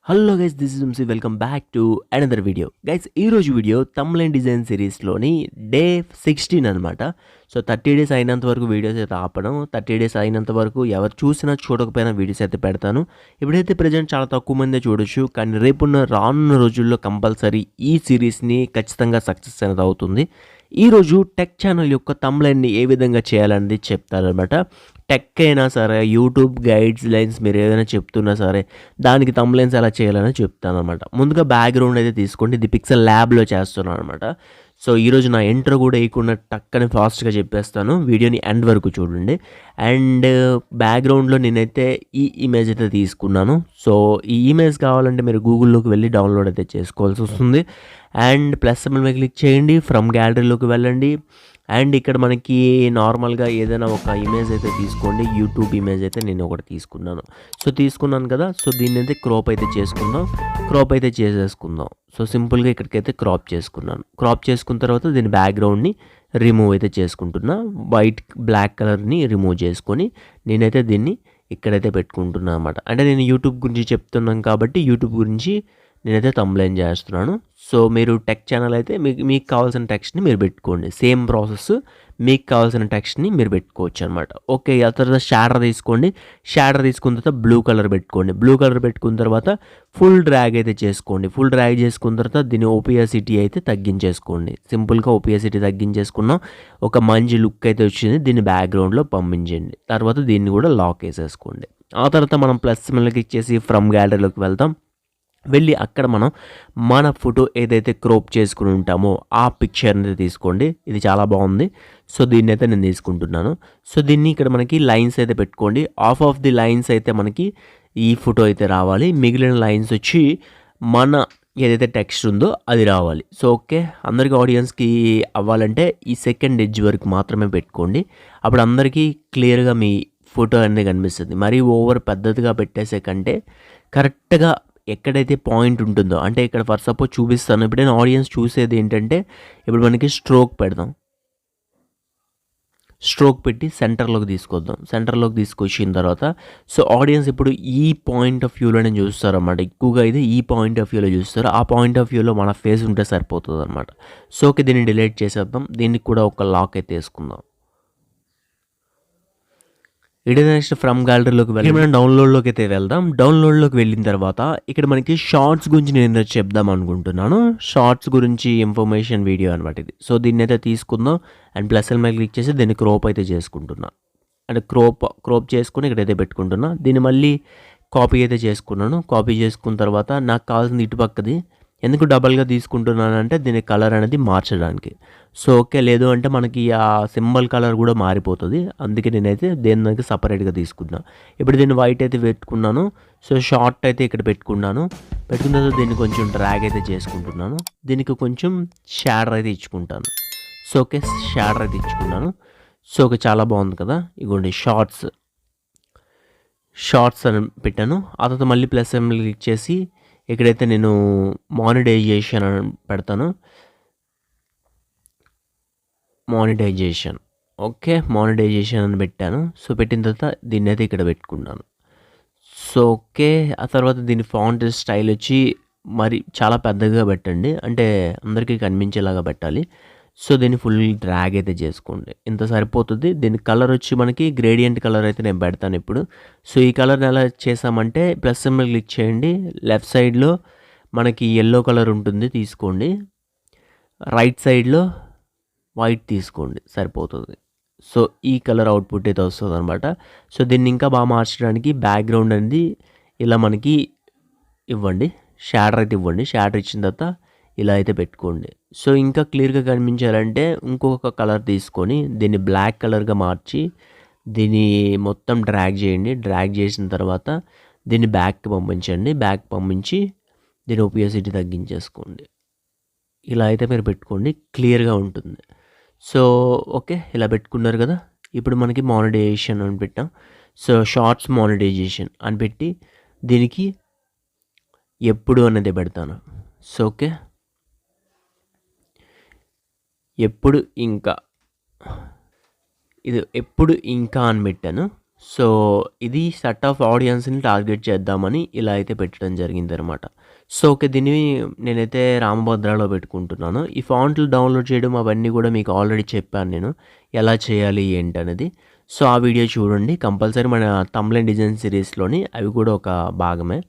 Hello guys, this is Vamshi. Welcome back to another video. Guys, ఈరోజు video thumbnail design సిరీస్లోని day 16 అనమాట. So 30 days అయినంత వరకు videos అయితే ఆపడం, 30 డేస్ అయినంత వరకు ఎవరు చూసినా చూడకపోయినా వీడియోస్ అయితే పెడతాను. ఇప్పుడైతే ప్రజెంట్ చాలా తక్కువ మందే చూడొచ్చు, కానీ రానున్న రోజుల్లో కంపల్సరీ ఈ సిరీస్ని ఖచ్చితంగా సక్సెస్ అనేది అవుతుంది. ఈరోజు టెక్ ఛానల్ యొక్క తమ్లైన్ని ఏ విధంగా చేయాలనేది చెప్తారనమాట. టెక్ అయినా సరే, యూట్యూబ్ గైడ్స్ లైన్స్ మీరు ఏదైనా చెప్తున్నా సరే, దానికి తమ్లైన్స్ ఎలా చేయాలని చెప్తానమాట. ముందుగా బ్యాక్గ్రౌండ్ అయితే తీసుకోండి. ఇది పిక్సెల్ ల్యాబ్లో చేస్తున్నాను అనమాట. సో ఈరోజు నా ఎంట్రో కూడా వేయకుండా టక్కని ఫాస్ట్గా చెప్పేస్తాను. వీడియోని ఎండ్ వరకు చూడండి. అండ్ బ్యాక్గ్రౌండ్లో నేనైతే ఈ ఇమేజ్ అయితే తీసుకున్నాను. సో ఈ ఇమేజ్ కావాలంటే మీరు గూగుల్లోకి వెళ్ళి డౌన్లోడ్ అయితే చేసుకోవాల్సి వస్తుంది. అండ్ ప్లస్ సింబల్ మీద క్లిక్ చేయండి, ఫ్రమ్ గ్యాలరీలోకి వెళ్ళండి. అండ్ ఇక్కడ మనకి నార్మల్గా ఏదైనా ఒక ఇమేజ్ అయితే తీసుకోండి. యూట్యూబ్ ఇమేజ్ అయితే నేను ఒకటి తీసుకున్నాను. సో తీసుకున్నాను కదా, సో దీన్ని అయితే క్రాప్ అయితే చేసుకుందాం. క్రాప్ అయితే చేసేసుకుందాం. సో సింపుల్గా ఇక్కడికైతే క్రాప్ చేసుకున్నాను. క్రాప్ చేసుకున్న తర్వాత దీని బ్యాక్గ్రౌండ్ని రిమూవ్ అయితే చేసుకుంటున్నా. వైట్ బ్లాక్ కలర్ని రిమూవ్ చేసుకొని నేనైతే దీన్ని ఇక్కడైతే పెట్టుకుంటున్నాను అనమాట. అంటే నేను యూట్యూబ్ గురించి చెప్తున్నాను కాబట్టి యూట్యూబ్ గురించి నేనైతే తమ్లైన్ చేస్తున్నాను. సో మీరు టెక్ ఛానల్ అయితే మీకు కావాల్సిన టెక్స్ట్ని మీరు పెట్టుకోండి. సేమ్ ప్రాసెస్, మీకు కావాల్సిన టెక్స్ట్ని మీరు పెట్టుకోవచ్చు అనమాట. ఓకే, ఆ తర్వాత షాడర్ తీసుకోండి. షాడర్ తీసుకున్న తర్వాత బ్లూ కలర్ పెట్టుకోండి. బ్లూ కలర్ పెట్టుకున్న తర్వాత ఫుల్ డ్రాగ్ అయితే చేసుకోండి. ఫుల్ డ్రాగ్ చేసుకున్న తర్వాత దీని ఓపియాసిటీ అయితే తగ్గించేసుకోండి. సింపుల్గా ఓపియాసిటీ తగ్గించేసుకున్నాం. ఒక మంచి లుక్ అయితే వచ్చింది. దీన్ని బ్యాక్గ్రౌండ్లో పంపించండి. తర్వాత దీన్ని కూడా లాక్ వేసేసుకోండి. ఆ తర్వాత మనం ప్లస్ సింబల్కి ఇచ్చేసి ఫ్రమ్ గ్యాలరీలోకి వెళ్తాం. వెళ్ళి అక్కడ మనం మన ఫోటో ఏదైతే క్రాప్ చేసుకుని ఉంటామో ఆ పిక్చర్ని తీసుకోండి. ఇది చాలా బాగుంది. సో దీన్ని అయితే నేను తీసుకుంటున్నాను. సో దీన్ని ఇక్కడ మనకి లైన్స్ అయితే పెట్టుకోండి. ఆఫ్ ది లైన్స్ అయితే మనకి ఈ ఫోటో అయితే రావాలి. మిగిలిన లైన్స్ వచ్చి మన ఏదైతే టెక్స్ట్ ఉందో అది రావాలి. సో ఓకే, అందరికీ ఆడియన్స్కి అవ్వాలంటే ఈ సెకండ్ ఎడ్జ్ వరకు మాత్రమే పెట్టుకోండి. అప్పుడు అందరికీ క్లియర్గా మీ ఫోటో అనేది కనిపిస్తుంది. మరీ ఓవర్ పెద్దదిగా పెట్టేసే కంటే కరెక్ట్గా ఎక్కడైతే పాయింట్ ఉంటుందో, అంటే ఇక్కడ ఫర్ సపోజ్ చూపిస్తాను. ఇప్పుడు నేను ఆడియన్స్ చూసేది ఏంటంటే, ఇప్పుడు మనకి స్ట్రోక్ పెడదాం. స్ట్రోక్ పెట్టి సెంటర్లోకి తీసుకొద్దాం. సెంటర్లోకి తీసుకొచ్చిన తర్వాత సో ఆడియన్స్ ఇప్పుడు ఈ పాయింట్ ఆఫ్ వ్యూలోనే చూస్తారు అన్నమాట. ఎక్కువగా అయితే ఈ పాయింట్ ఆఫ్ వ్యూలో చూస్తారు. ఆ పాయింట్ ఆఫ్ వ్యూలో మన ఫేస్ ఉంటే సరిపోతుంది అనమాట. సో ఓకే, దీన్ని డిలీట్ చేసేద్దాం. దీనికి కూడా ఒక లాక్ అయితే వేసుకుందాం. ఇటు నెక్స్ట్ ఫ్రమ్ గ్యాలరీలోకి వెళ్ళి మనం డౌన్లోడ్లోకి అయితే వెళ్దాం. డౌన్లోడ్లోకి వెళ్ళిన తర్వాత ఇక్కడ మనకి షార్ట్స్ గురించి నేను చెప్దాం అనుకుంటున్నాను. షార్ట్స్ గురించి ఇన్ఫర్మేషన్ వీడియో అనమాట ఇది. సో దీన్ని అయితే తీసుకుందాం. అండ్ ప్లస్ మీద క్లిక్ చేసి దీన్ని క్రోప్ అయితే చేసుకుంటున్నా. అంటే క్రోప్ చేసుకుని ఇక్కడైతే పెట్టుకుంటున్నా. దీన్ని మళ్ళీ కాపీ అయితే చేసుకున్నాను. కాపీ చేసుకున్న తర్వాత నాకు కావాల్సింది ఇటుపక్కది. ఎందుకు డబల్గా తీసుకుంటున్నానంటే దీని కలర్ అనేది మార్చడానికి. సో ఓకే, లేదు అంటే మనకి ఆ సింబల్ కలర్ కూడా మారిపోతుంది. అందుకే నేనైతే దానికి సపరేట్గా తీసుకున్నాను. ఇప్పుడు దీన్ని వైట్ అయితే పెట్టుకున్నాను. సో షార్ట్ అయితే ఇక్కడ పెట్టుకున్నాను. పెట్టుకున్న తర్వాత దీన్ని కొంచెం డ్రాగ్ అయితే చేసుకుంటున్నాను. దీనికి కొంచెం షాడర్ అయితే ఇచ్చుకుంటాను. సో ఓకే, షాడర్ అయితే ఇచ్చుకున్నాను. సో ఓకే, చాలా బాగుంది కదా. ఇగోండి షార్ట్స్ అని పెట్టాను. ఆ తర్వాత మళ్ళీ ప్లస్ క్లిక్ చేసి ఇక్కడైతే నేను మానిటైజేషన్ అని పెడతాను. ఓకే, మానిటైజేషన్ అని పెట్టాను. సో పెట్టిన తర్వాత దీన్ని అయితే ఇక్కడ పెట్టుకున్నాను. సో ఓకే, ఆ తర్వాత దీని ఫాంట్ స్టైల్ వచ్చి మరి చాలా పెద్దగా పెట్టండి. అంటే అందరికీ కనిపించేలాగా పెట్టాలి. సో దీన్ని ఫుల్ డ్రాగ్ అయితే చేసుకోండి. ఇంత సరిపోతుంది. దీని కలర్ వచ్చి మనకి గ్రేడియంట్ కలర్ అయితే నేను పెడతాను ఇప్పుడు. సో ఈ కలర్ని ఎలా చేసామంటే ప్లస్ సింబల్ క్లిక్ చేయండి. లెఫ్ట్ సైడ్లో మనకి ఎల్లో కలర్ ఉంటుంది, తీసుకోండి. రైట్ సైడ్లో వైట్ తీసుకోండి, సరిపోతుంది. సో ఈ కలర్ అవుట్పుట్ అయితే వస్తుంది అనమాట. సో దీన్ని ఇంకా బాగా మార్చడానికి బ్యాక్గ్రౌండ్ అనేది ఇలా మనకి ఇవ్వండి. షాడర్ అయితే ఇవ్వండి. షాడర్ ఇచ్చిన తర్వాత ఇలా అయితే పెట్టుకోండి. సో ఇంకా క్లియర్గా కనిపించాలంటే ఇంకొక కలర్ తీసుకొని దీన్ని బ్లాక్ కలర్గా మార్చి దీన్ని మొత్తం డ్రాగ్ చేయండి. డ్రాగ్ చేసిన తర్వాత దీన్ని బ్యాక్కి పంపించండి. బ్యాక్ పంపించి దీని ఓపియాసిటీ తగ్గించేసుకోండి. ఇలా అయితే మీరు పెట్టుకోండి, క్లియర్గా ఉంటుంది. సో ఓకే, ఇలా పెట్టుకున్నారు కదా. ఇప్పుడు మనకి మానిటైజేషన్ అని పెట్టాం. సో షార్ట్స్ మానిటైజేషన్ అని పెట్టి దీనికి ఎప్పుడు అనేది పెడతాను. సో ఓకే, ఎప్పుడు ఇంకా అని పెట్టాను. సో, ఇది సెట్ ఆఫ్ ఆడియన్స్‌ని టార్గెట్ చేద్దామని ఇలా అయితే పెట్టడం జరిగిందనమాట. So, okay. దీన్ని నేనైతే రామభద్రాలో పెట్టుకుంటున్నాను. ఈ ఫాంట్లు డౌన్‌లోడ్ చేయడం అవన్నీ కూడా మీకు ఆల్రెడీ చెప్పాను నేను. ఎలా చేయాలి ఏంటనేది. సో, ఆ వీడియో చూడండి. కంపల్సరీ మన థంబ్‌నెయిల్ డిజైన్ సిరీస్‌లోని అవి కూడా ఒక భాగమే.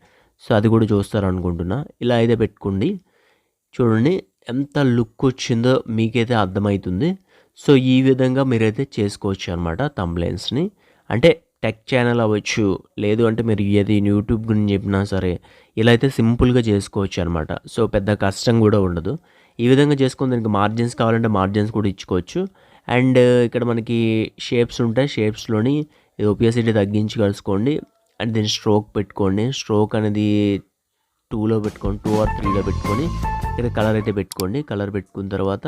సో, అది కూడా చూస్తారనుకుంటున్నా. ఇలా అయితే పెట్టుకోండి. చూడండి ఎంత లుక్ వచ్చిందో మీకైతే అర్థమవుతుంది. సో, ఈ విధంగా మీరైతే చేసుకోవచ్చు అనమాట థంబ్‌నెయిల్స్‌ని. అంటే టెక్ ఛానల్ అవ్వచ్చు, లేదు అంటే మీరు ఏది యూట్యూబ్ గురించి చెప్పినా సరే, ఇలా అయితే సింపుల్‌గా చేసుకోవచ్చు అనమాట. సో, పెద్ద కష్టం కూడా ఉండదు. ఈ విధంగా చేసుకొని దీనికి మార్జిన్స్ కావాలంటే మార్జిన్స్ కూడా ఇచ్చుకోవచ్చు. అండ్ ఇక్కడ మనకి షేప్స్ ఉంటాయి. షేప్స్‌లోని ఒపాసిటీ తగ్గించి కలుసుకోండి. అండ్ దీన్ని స్ట్రోక్ పెట్టుకోండి. స్ట్రోక్ అనేది 2లో పెట్టుకోండి. 2 ఆర్ 3లో పెట్టుకొని ఇక్కడ కలర్ అయితే పెట్టుకోండి. కలర్ పెట్టుకున్న తర్వాత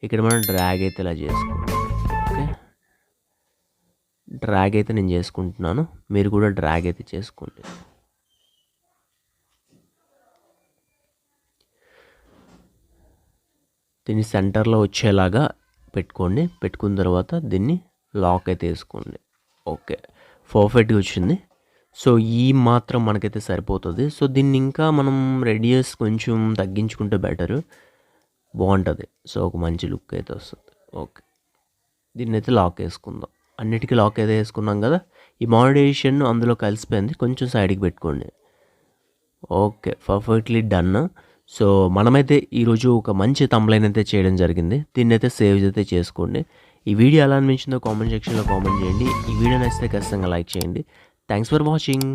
ఇక్కడ మనం డ్రాగ్ అయితే ఇలా చేసుకోండి. ఓకే. డ్రాగ్ అయితే నేను చేసుకుంటున్నాను. మీరు కూడా డ్రాగ్ అయితే చేసుకోండి. దీన్ని సెంటర్లో వచ్చేలాగా పెట్టుకోండి. పెట్టుకున్న తర్వాత దీన్ని లాక్ అయితే వేసుకోండి. ఓకే. పర్ఫెక్ట్గా వచ్చింది. సో, ఈ మాత్రం మనకైతే సరిపోతుంది. సో, దీన్ని ఇంకా మనం రేడియస్ కొంచెం తగ్గించుకుంటే బెటరు. బాగుంటుంది. సో, ఒక మంచి లుక్ అయితే వస్తుంది. ఓకే. దీన్నైతే లాక్ వేసుకుందాం. అన్నిటికీ లాక్ అయితే వేసుకున్నాం కదా. ఈ మాడ్యులేషన్ అందులో కలిసిపోయింది. కొంచెం సైడ్కి పెట్టుకోండి. ఓకే. Perfectly done. సో, మనమైతే ఈరోజు ఒక మంచి థంబ్‌నెయిల్ అయితే చేయడం జరిగింది. దీన్నైతే సేవ్ అయితే చేసుకోండి. ఈ వీడియో ఎలా అనిపించిందో కామెంట్ సెక్షన్లో కామెంట్ చేయండి. ఈ వీడియో నచ్చితే ఖచ్చితంగా లైక్ చేయండి. Thanks for watching.